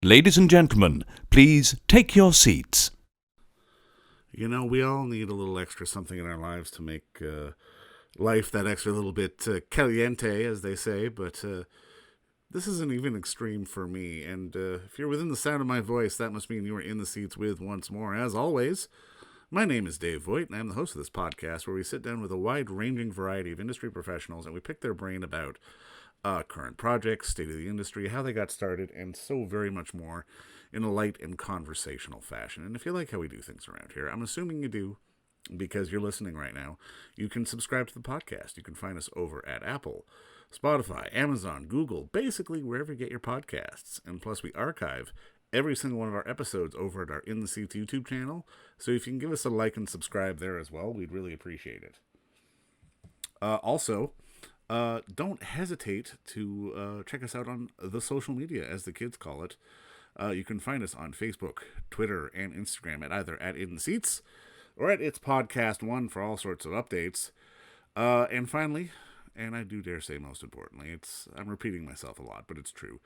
Ladies and gentlemen, please take your seats. You know, we all need a little extra something in our lives to make life that extra little bit caliente, as they say, but this isn't even extreme for me, and if you're within the sound of my voice, that must mean you are in the seats with once more. As always, my name is Dave Voigt, and I'm the host of this podcast where we sit down with a wide-ranging variety of industry professionals and we pick their brain about current projects, state of the industry, how they got started, and so very much more in a light and conversational fashion. And if you like how we do things around here, I'm assuming you do because you're listening right now, you can subscribe to the podcast. You can find us over at Apple, Spotify, Amazon, Google, basically wherever you get your podcasts. And plus we archive every single one of our episodes over at our In the Seats YouTube channel. So if you can give us a like and subscribe there as well, we'd really appreciate it. Also, don't hesitate to check us out on the social media, as the kids call it. You can find us on Facebook, Twitter, and Instagram at either at In the Seats or at It's Podcast One for all sorts of updates. And finally, and I do dare say most importantly, I'm repeating myself a lot, but it's true.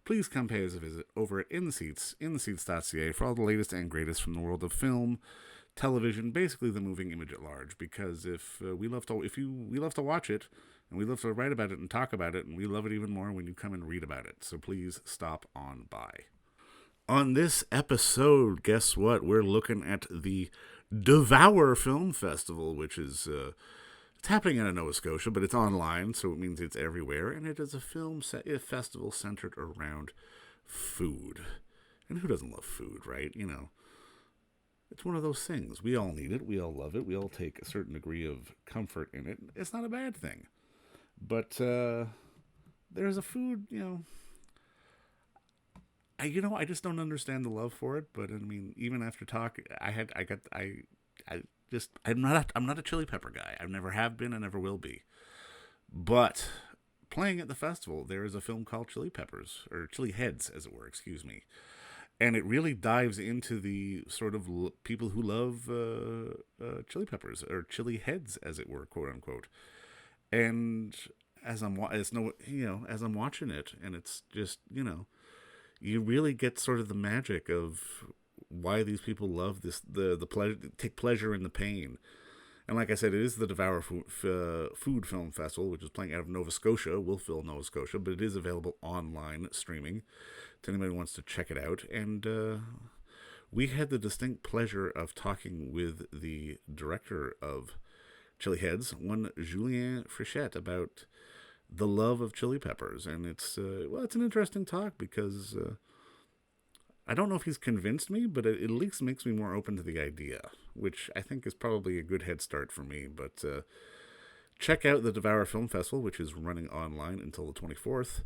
Please come pay us a visit over at In the Seats, intheseats.ca, for all the latest and greatest from the world of film, television, basically the moving image at large. Because we love to watch it, and we love to write about it and talk about it, and we love it even more when you come and read about it. So please stop on by. On this episode, guess what? We're looking at the Devour Film Festival, which is it's happening in Nova Scotia, but it's online, so it means it's everywhere, and it is a festival centered around food. And who doesn't love food, right? You know, it's one of those things. We all need it. We all love it. We all take a certain degree of comfort in it. It's not a bad thing. But there's a food, I just don't understand the love for it. But I mean, even after talking, I'm not a chili pepper guy. I never have been and never will be. But playing at the festival, there is a film called Chiliheads, as it were, excuse me. And it really dives into the sort of people who love chili peppers, or chili heads, as it were, quote unquote. And as I'm watching it, and it's just, you really get sort of the magic of why these people love this, the pleasure, take pleasure in the pain. And like I said, it is the Devour Food Film Festival, which is playing out of Nova Scotia, Wolfville, Nova Scotia, but it is available online streaming to anybody who wants to check it out. And we had the distinct pleasure of talking with the director of Chiliheads, one Julien Frechette, about the love of chili peppers. And it's an interesting talk because I don't know if he's convinced me, but it at least makes me more open to the idea, which I think is probably a good head start for me. But check out the Devour Film Festival, which is running online until the 24th,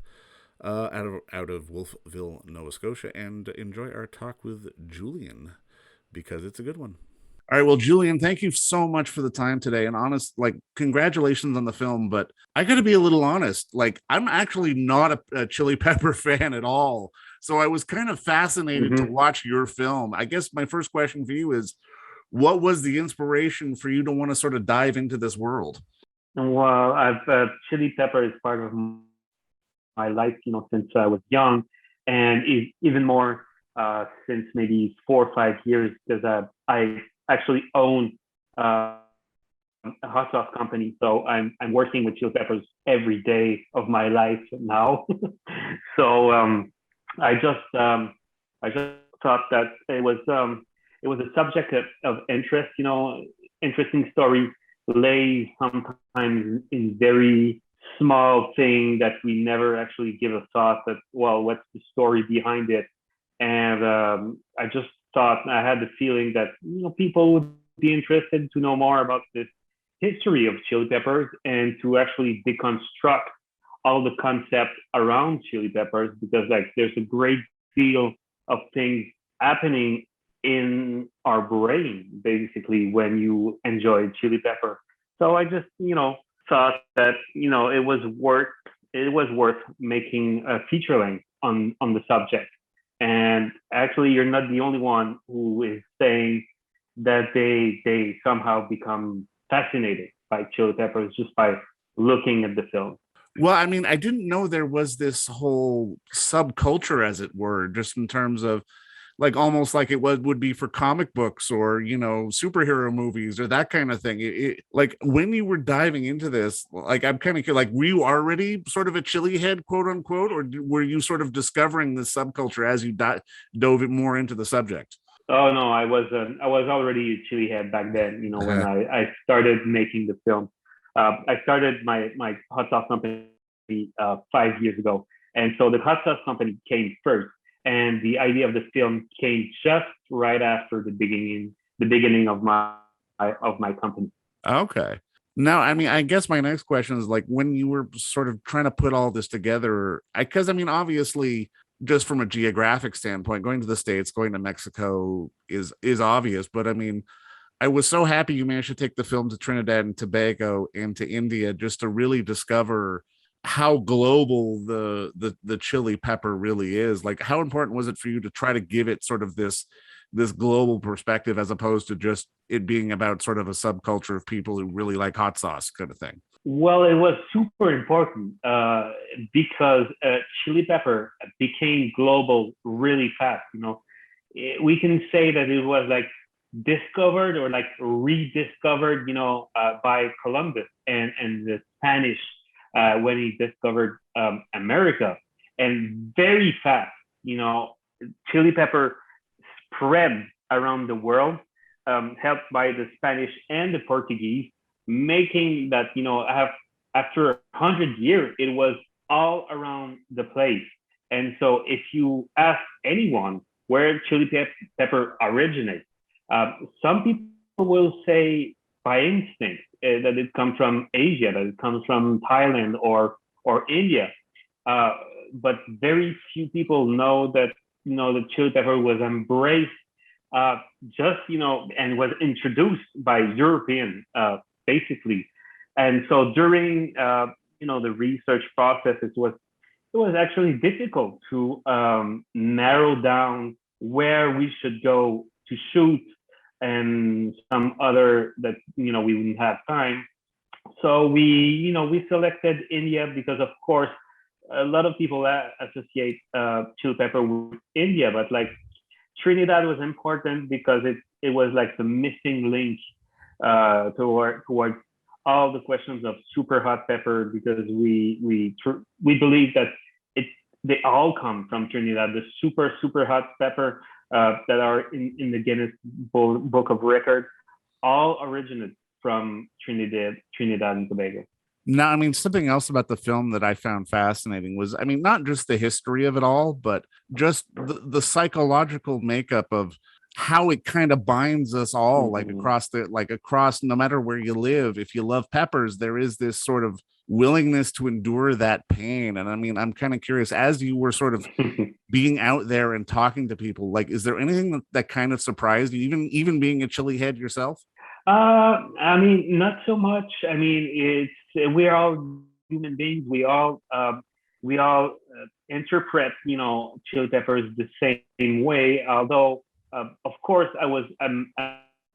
out of Wolfville, Nova Scotia, and enjoy our talk with Julien, because it's a good one. All right, well, Julien, thank you so much for the time today. And congratulations on the film. But I got to be a little honest. I'm actually not a chili pepper fan at all. So I was kind of fascinated to watch your film. I guess my first question for you is, what was the inspiration for you to want to sort of dive into this world? Well, chili pepper is part of my life, since I was young, and even more since maybe 4 or 5 years, because I actually own a hot sauce company. So I'm working with chili peppers every day of my life now. So I just thought that it was a subject of interest. Interesting stories lay sometimes in very small thing that we never actually give a thought that, well, what's the story behind it? And I just thought, I had the feeling that people would be interested to know more about this history of chili peppers and to actually deconstruct all the concepts around chili peppers, because there's a great deal of things happening in our brain basically when you enjoy chili pepper. So I just thought that it was worth making a feature length on the subject. And actually, you're not the only one who is saying that they somehow become fascinated by chili peppers just by looking at the film. Well, I mean, I didn't know there was this whole subculture, as it were, just in terms of like almost like it would be for comic books or superhero movies or that kind of thing. Like when you were diving into this, like I'm kind of like, were you already sort of a chili head, quote unquote, or were you sort of discovering the subculture as you dove it more into the subject? Oh no, I was already a chili head back then. You know, when I started making the film, I started my hot sauce company 5 years ago, and so the hot sauce company came first, and the idea of the film came just right after the beginning of my company. Okay. Now, I mean, I guess my next question is like when you were sort of trying to put all this together, because I mean, obviously, just from a geographic standpoint, going to the States, going to Mexico is obvious, but I mean, I was so happy you managed to take the film to Trinidad and Tobago and to India just to really discover how global the chili pepper really is. Like, how important was it for you to try to give it sort of this global perspective as opposed to just it being about sort of a subculture of people who really like hot sauce kind of thing? Well, it was super important because chili pepper became global really fast. You know, we can say that it was like discovered or like rediscovered, by Columbus and the Spanish when he discovered America, and very fast. You know, chili pepper spread around the world, helped by the Spanish and the Portuguese, making that after 100 years it was all around the place. And so, if you ask anyone where chili pepper originates, some people will say by instinct that it comes from Asia, that it comes from Thailand or India. Uh, but very few people know that the chili pepper was embraced just and was introduced by European basically. And so during the research process, it was actually difficult to narrow down where we should go to shoot and some other that we wouldn't have time. So we selected India because of course a lot of people associate chili pepper with India, but like Trinidad was important because it was like the missing link towards all the questions of super hot pepper, because we believe that it they all come from Trinidad. The super hot pepper that are in the Guinness Book of Records all originate from Trinidad and Tobago. Now, I mean, something else about the film that I found fascinating was, I mean, not just the history of it all, but just the psychological makeup of how it kind of binds us all, like Mm-hmm. across, no matter where you live. If you love peppers, there is this sort of willingness to endure that pain. And I mean, I'm kind of curious, as you were sort of being out there and talking to people, like, is there anything that kind of surprised you, even being a chili head yourself? I mean, not so much. I mean, we're all human beings. We all interpret, chili peppers the same way. Although, of course, I was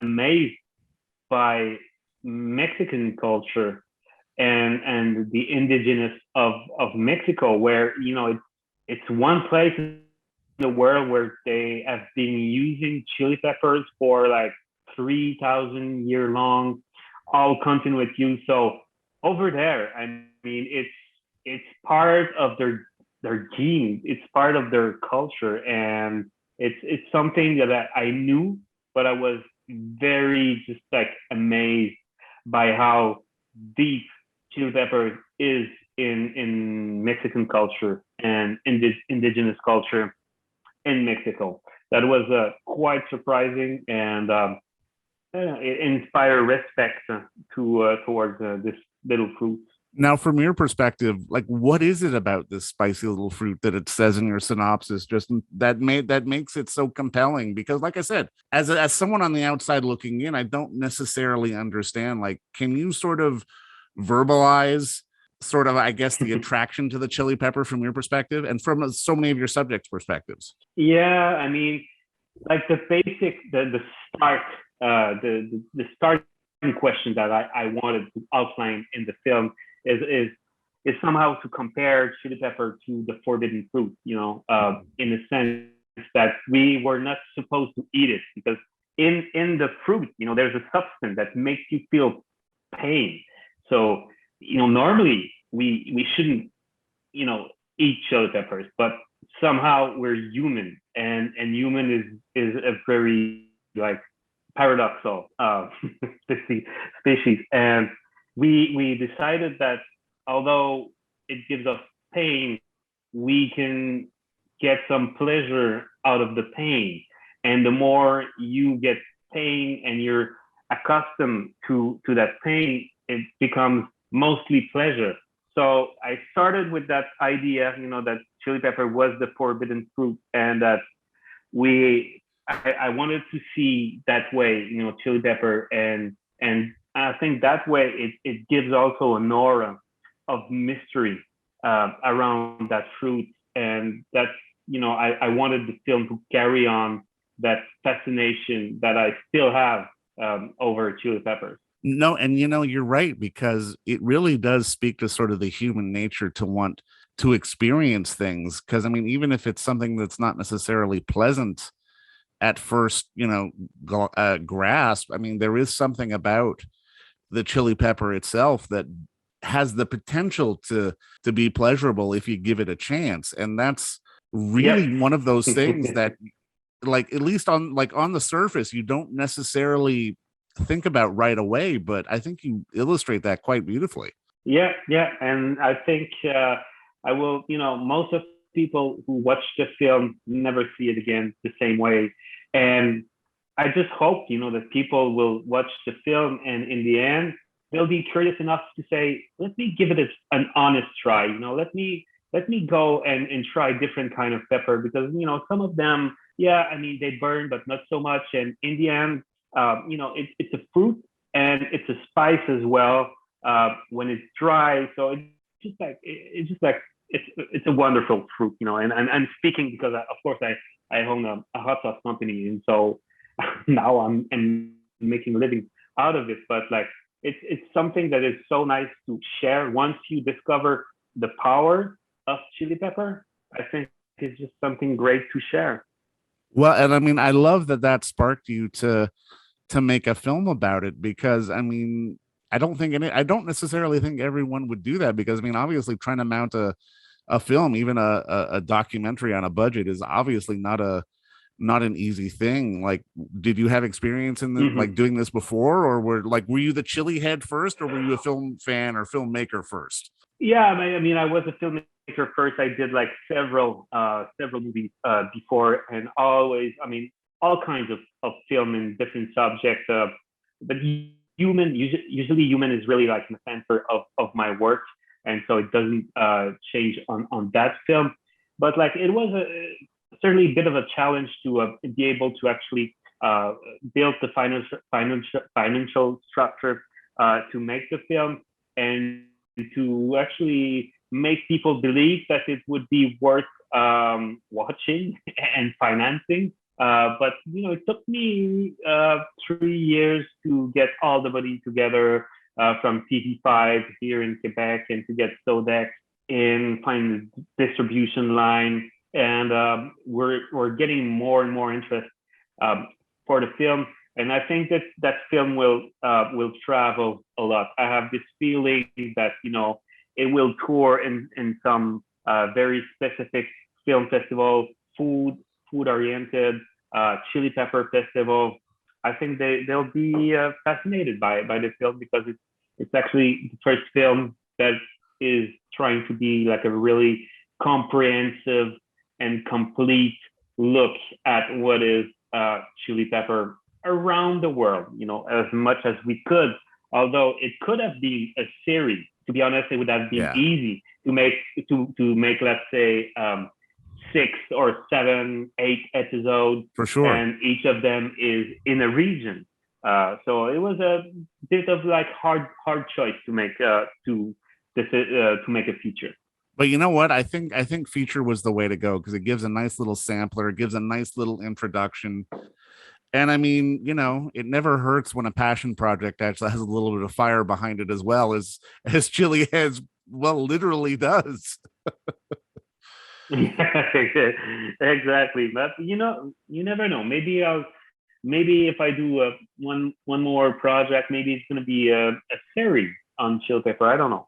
amazed by Mexican culture and the indigenous of Mexico, where it's one place in the world where they have been using chili peppers for like 3,000 year long, all continuous use. So over there, I mean, it's part of their genes. It's part of their culture, and it's something that I knew, but I was very just like amazed by how deep chili pepper is in Mexican culture and in this indigenous culture in Mexico. That was quite surprising, and it inspired respect towards this little fruit. Now, from your perspective, like, what is it about this spicy little fruit that it says in your synopsis just that makes it so compelling? Because, like I said, as someone on the outside looking in, I don't necessarily understand. Like, can you sort of verbalize, sort of, I guess, the attraction to the chili pepper from your perspective and from so many of your subjects' perspectives? Yeah, I mean, like the start, the starting question that I wanted to outline in the film is is somehow to compare chili pepper to the forbidden fruit, in the sense that we were not supposed to eat it because in the fruit, there's a substance that makes you feel pain. So, normally we shouldn't, eat chili peppers, but somehow we're human, and human is a very like paradoxal species, and we decided that although it gives us pain, we can get some pleasure out of the pain. And the more you get pain and you're accustomed to that pain, it becomes mostly pleasure. So I started with that idea, that chili pepper was the forbidden fruit, and that I wanted to see that way, chili pepper, and I think that way it gives also an aura of mystery around that fruit, and that's, I wanted the film to carry on that fascination that I still have over chili peppers. No, and you're right, because it really does speak to sort of the human nature to want to experience things. Because I mean, even if it's something that's not necessarily pleasant at first, grasp, I mean, there is something about the chili pepper itself that has the potential to be pleasurable if you give it a chance. And that's really Yep. one of those things that, like, at least on the surface, you don't necessarily think about right away, but I think you illustrate that quite beautifully. Yeah, yeah, and I think I will. Most of people who watch the film never see it again the same way, and I just hope that people will watch the film, and in the end, they'll be curious enough to say, "Let me give it an honest try." Let me go and try different kind of pepper, because some of them, yeah, I mean they burn, but not so much, and in the end, it's a fruit and it's a spice as well when it's dry. So it's a wonderful fruit, And I'm speaking because of course I own a hot sauce company, and so now I'm making a living out of it. But like it's something that is so nice to share once you discover the power of chili pepper. I think it's just something great to share. Well, and I mean, I love that sparked you to make a film about it, because I mean, I don't necessarily think everyone would do that, because I mean, obviously trying to mount a film, even a documentary on a budget, is obviously not an easy thing. Like, did you have experience in like Mm-hmm. doing this before, or were you the chili head first, or were you a film fan or filmmaker first? Yeah, I mean, I was a filmmaker first. I did like several movies before, and always, I mean, all kinds of film and different subjects. But usually human is really like the center of my work, and so it doesn't change on that film. But like it was certainly a bit of a challenge to be able to actually build the financial structure to make the film, and to actually make people believe that it would be worth watching and financing. But it took me 3 years to get all the money together from TV5 here in Quebec, and to get Sodex in, find the distribution line, and we're getting more and more interest for the film. And I think that film will travel a lot. I have this feeling that it will tour in some very specific film festival, food oriented, chili pepper festival. I think they'll be fascinated by the film, because it's actually the first film that is trying to be like a really comprehensive and complete look at what is chili pepper around the world, as much as we could. Although it could have been a series. To be honest, it would have been Yeah, easy to make, let's say, 6 or 7, 8 episodes, for sure. and each of them is in a region. So it was a bit of like hard choice to make to make a feature. But you know what? I think feature was the way to go, because it gives a nice little sampler, it gives a nice little introduction. And I mean, it never hurts when a passion project actually has a little bit of fire behind it, as well as Chili Heads well, literally does. Exactly. But you never know. Maybe if I do one more project, maybe it's going to be a series on Chili Pepper. I don't know.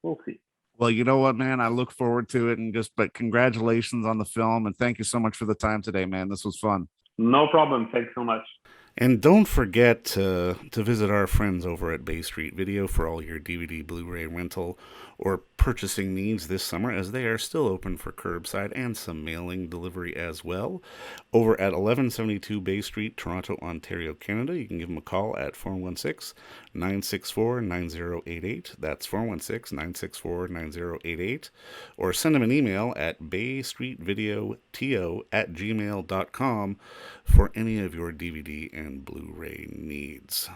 We'll see. Well, you know what, man? I look forward to it, and but congratulations on the film, and thank you so much for the time today, man. This was fun. No problem. Thanks so much. And don't forget to visit our friends over at Bay Street Video for all your DVD, Blu-ray rental, or purchasing needs this summer, as they are still open for curbside and some mailing delivery as well. Over at 1172 Bay Street, Toronto, Ontario, Canada, you can give them a call at 416-964-9088. That's 416-964-9088. Or send them an email at baystreetvideoto@gmail.com for any of your DVD and Blu-ray needs.